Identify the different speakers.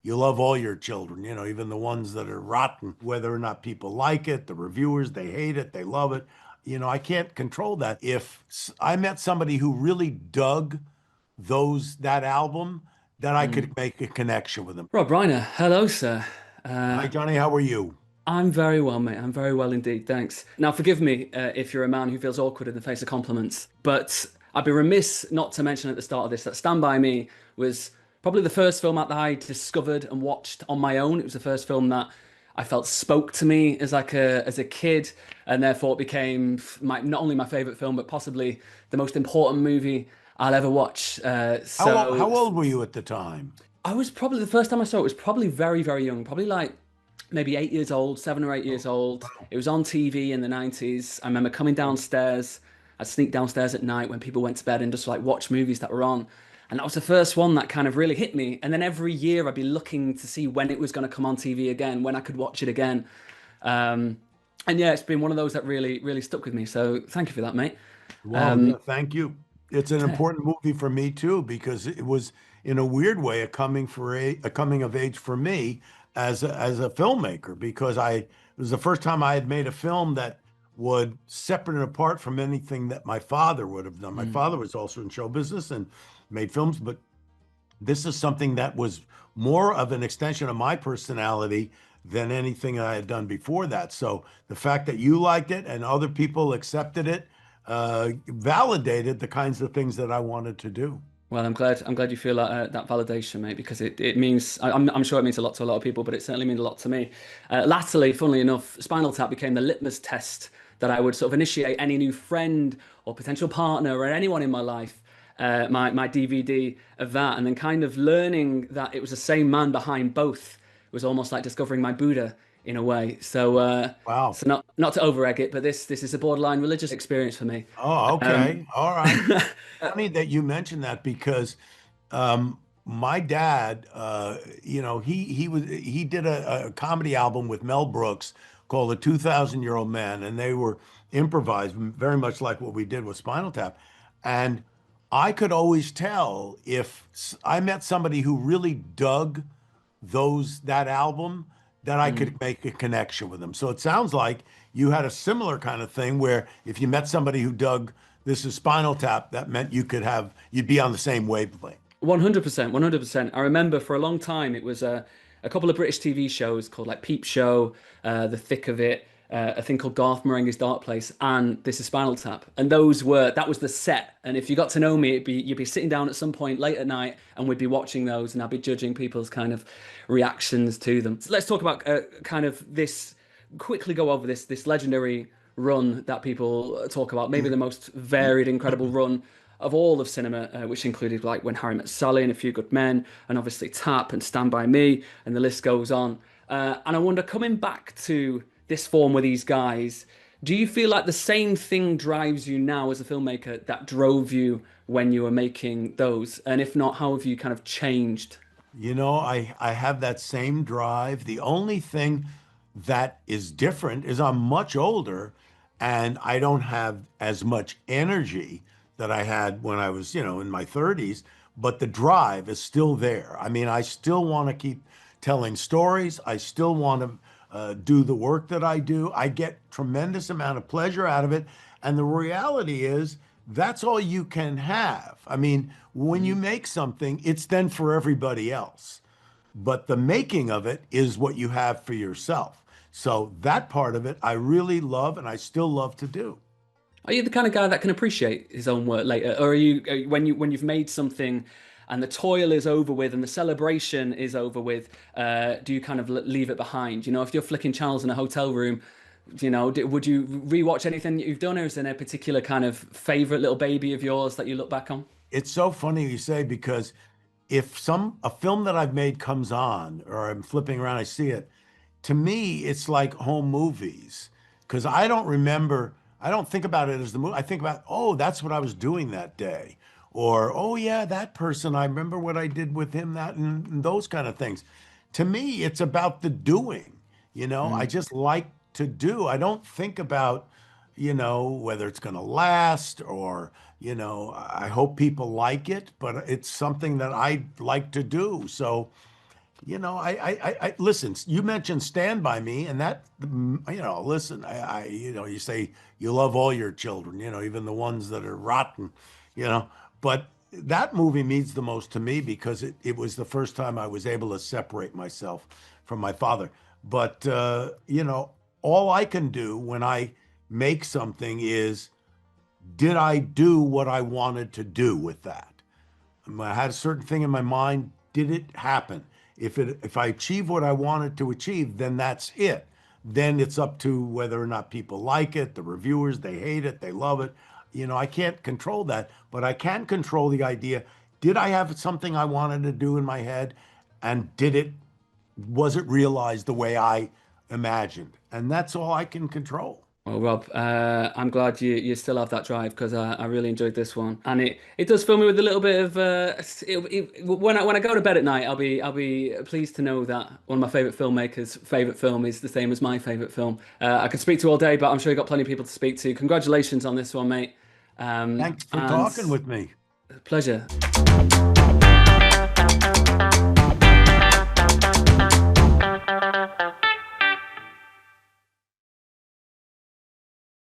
Speaker 1: You love all your children, even the ones that are rotten, whether or not people like it, the reviewers, they hate it, they love it. I can't control that. If I met somebody who really dug that album, then I
Speaker 2: Mm.
Speaker 1: could make a connection with them.
Speaker 2: Rob Reiner, hello, sir.
Speaker 1: Hi,
Speaker 2: Uh,
Speaker 1: Johnny, how are you?
Speaker 2: I'm very well, mate. I'm very well indeed. Thanks. Now, forgive me if you're a man who feels awkward in the face of compliments, but I'd be remiss not to mention at the start of this that Stand By Me was probably the first film that I discovered and watched on my own. It was the first film that I felt spoke to me as as a kid, and therefore it became not only my favorite film, but possibly the most important movie I'll ever watch.
Speaker 1: How old were you at the time?
Speaker 2: I was probably the first time I saw it was probably very, very young, probably like maybe 8 years old, 7 or 8 years old. It was on TV in the 90s. I remember coming downstairs. I'd sneak downstairs at night when people went to bed and just like watch movies that were on. And that was the first one that kind of really hit me. And then every year I'd be looking to see when it was going to come on TV again, when I could watch it again. Um, and yeah, it's been one of those that really, really stuck with me. So thank you for that, mate.
Speaker 1: Well, yeah,
Speaker 2: Um,
Speaker 1: thank you. It's an important movie for me too because it was, in a weird way, a coming of age for me as a filmmaker because it was the first time I had made a film that would separate and apart from anything that my father would have done. My
Speaker 2: mm,
Speaker 1: father was also in show business and made films, but this is something that was more of an extension of my personality than anything I had done before that. So the fact that you liked it and other people accepted it validated the kinds of things that I wanted to do.
Speaker 2: Well, I'm glad you feel that validation, mate, because it means I'm sure it means a lot to a lot of people, but it certainly means a lot to me. Latterly, funnily enough, Spinal Tap became the litmus test that I would sort of initiate any new friend or potential partner or anyone in my life, my DVD of that, and then kind of learning that it was the same man behind both was almost like discovering my Buddha in a way.
Speaker 1: Wow.
Speaker 2: So not to over egg it, but this is a borderline religious experience for me.
Speaker 1: Oh,
Speaker 2: Um,
Speaker 1: okay. All right. Funny that you mentioned that because my dad, he did a comedy album with Mel Brooks called "A 2,000-Year-Old Man," and they were improvised, very much like what we did with Spinal Tap. And I could always tell if I met somebody who really dug that album, that I
Speaker 2: mm.
Speaker 1: could make a connection with them. So it sounds like you had a similar kind of thing where if you met somebody who dug This Is Spinal Tap, that meant you'd be on the same wavelength.
Speaker 2: 100%, 100%. I remember for a long time it was a couple of British TV shows called like Peep Show, The Thick of It, a thing called Garth Marenghi's Dark Place, and This is Spinal Tap. And that was the set. And if you got to know me, you'd be sitting down at some point late at night and we'd be watching those and I'd be judging people's kind of reactions to them. So let's talk about kind of quickly go over this legendary run that people talk about, maybe the most varied, incredible run of all of cinema, which included like When Harry Met Sally and A Few Good Men, and obviously Tap and Stand By Me, and the list goes on. And I wonder, coming back to this form with these guys, do you feel like the same thing drives you now as a filmmaker that drove you when you were making those? And if not, how have you kind of changed?
Speaker 1: I have that same drive. The only thing that is different is I'm much older and I don't have as much energy that I had when I was, in my 30s, but the drive is still there. I mean, I still want to keep telling stories. I still want to do the work that I do. I get tremendous amount of pleasure out of it. And the reality is that's all you can have. I mean, when you
Speaker 2: Mm.
Speaker 1: make something, it's then for everybody else. But the making of it is what you have for yourself. So that part of it, I really love and I still love to do.
Speaker 2: Are you the kind of guy that can appreciate his own work later, or when you've made something and the toil is over with and the celebration is over with, do you kind of leave it behind? You know, if you're flicking channels in a hotel room, would you rewatch anything that you've done, or is there a particular kind of favorite little baby of yours that you look back on?
Speaker 1: It's so funny you say because if a film that I've made comes on or I'm flipping around, I see it, to me, it's like home movies because I don't think about it as the movie. I think about, oh, that's what I was doing that day. Or, oh, yeah, that person, I remember what I did with him, and those kind of things. To me, it's about the doing. I
Speaker 2: Mm.
Speaker 1: just like to do. I don't think about, whether it's going to last or, I hope people like it, but it's something that I like to do. So, Listen, you mentioned Stand By Me, and that, listen, you say you love all your children, even the ones that are rotten, you know, but that movie means the most to me because it was the first time I was able to separate myself from my father. But, all I can do when I make something is, did I do what I wanted to do with that? I had a certain thing in my mind. Did it happen? If I achieve what I wanted to achieve, then that's it. Then it's up to whether or not people like it, the reviewers, they hate it, they love it. I can't control that, but I can control the idea. Did I have something I wanted to do in my head? And was it realized the way I imagined? And that's all I can control.
Speaker 2: Well, Rob, I'm glad you still have that drive because I really enjoyed this one, and it does fill me with a little bit of when I go to bed at night, I'll be pleased to know that one of my favorite filmmakers' favorite film is the same as my favorite film. I could speak to all day, but I'm sure you've got plenty of people to speak to. Congratulations on this one, mate,
Speaker 1: Thanks for
Speaker 2: and
Speaker 1: talking with me.
Speaker 2: pleasure.